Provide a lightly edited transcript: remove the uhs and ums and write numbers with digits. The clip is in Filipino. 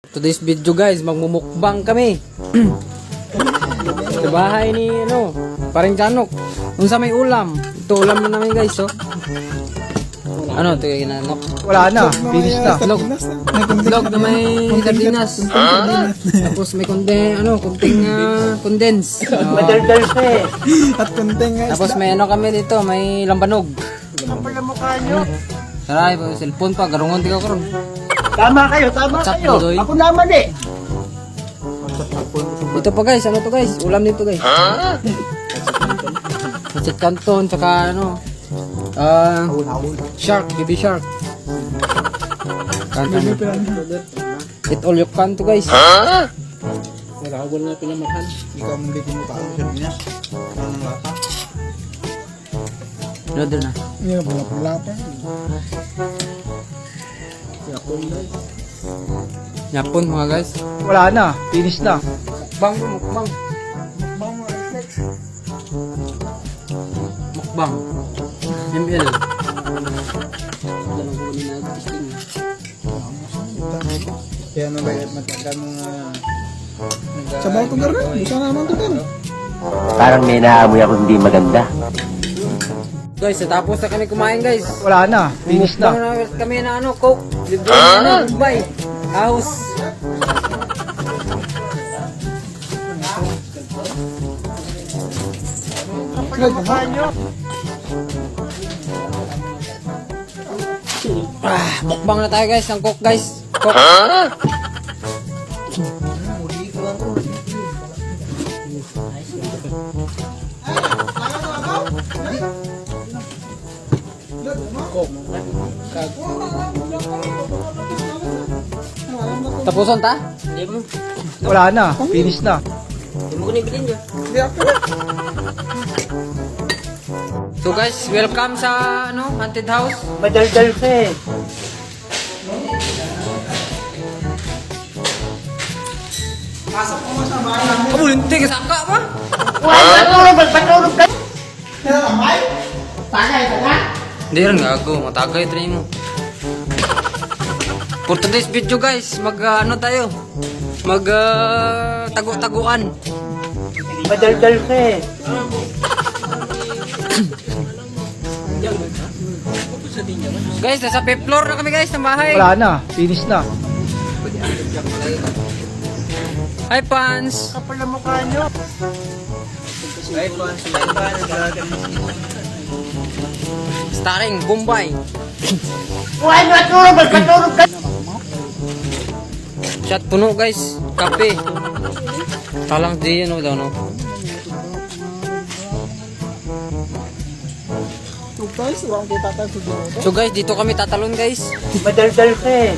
Today's video guys, magmumukbang kami. Sa bahay ni paring Janok. Kung sa may ulam. Ito ulam na namin guys, oh. Ano, ito yung ginanok. Wala na, finish na. Itlog na may sardinas. Tapos may kunting condense. Madaldal siya eh. At kunting nga. Tapos may kami dito, may lambanog. Ang pala mukha nyo. Saray, cellphone pa, garungon di ka karon. Tama kayo, tama Chat kayo. mo, Doy. Ako naman eh. Ito pa guys, ano to guys? Ulam dito guys. Machet canton, tsaka shark, baby shark. Kantan. Eat all you can to guys. Nagkakagol na pinamakan. Ikaw mong bitin mo pa ako sa Pinas. Anong lata? Loader na. Iya, pula pa. Yapon mga guys. Wala na, finish na. Mukbang, mukbang. Mukbang. ML. Kaya ano ba yung matagal mga... Sa bago ka rin, gusto naman ito kan. Parang may naamoy ako hindi maganda. Guys, natapos na kami kumain guys. Wala na, finish na. Mukbang na kami na Coke. Libre na Bombay. Ahos. Mukbang na tayo guys, ang Coke guys. Coke. Tapuson ta? Wala na, finish na. So guys, welcome sa haunted house. Madaldal siya eh. Kabulinte ka saka ba? Patulog ka. Hindi rin gago, matagay try mo. For today's video guys, tayo? Tagu-taguan. Madaldal siya eh. Guys, nasa 5th floor na kami guys ng bahay. Wala na, finish na. Hi Pans! Kapal na mukha nyo. Starring Bombay. Patulog ka. Shot puno guys. Kape. Talang di daw no. So guys, dito kami tatalon guys. Madaldal siya eh.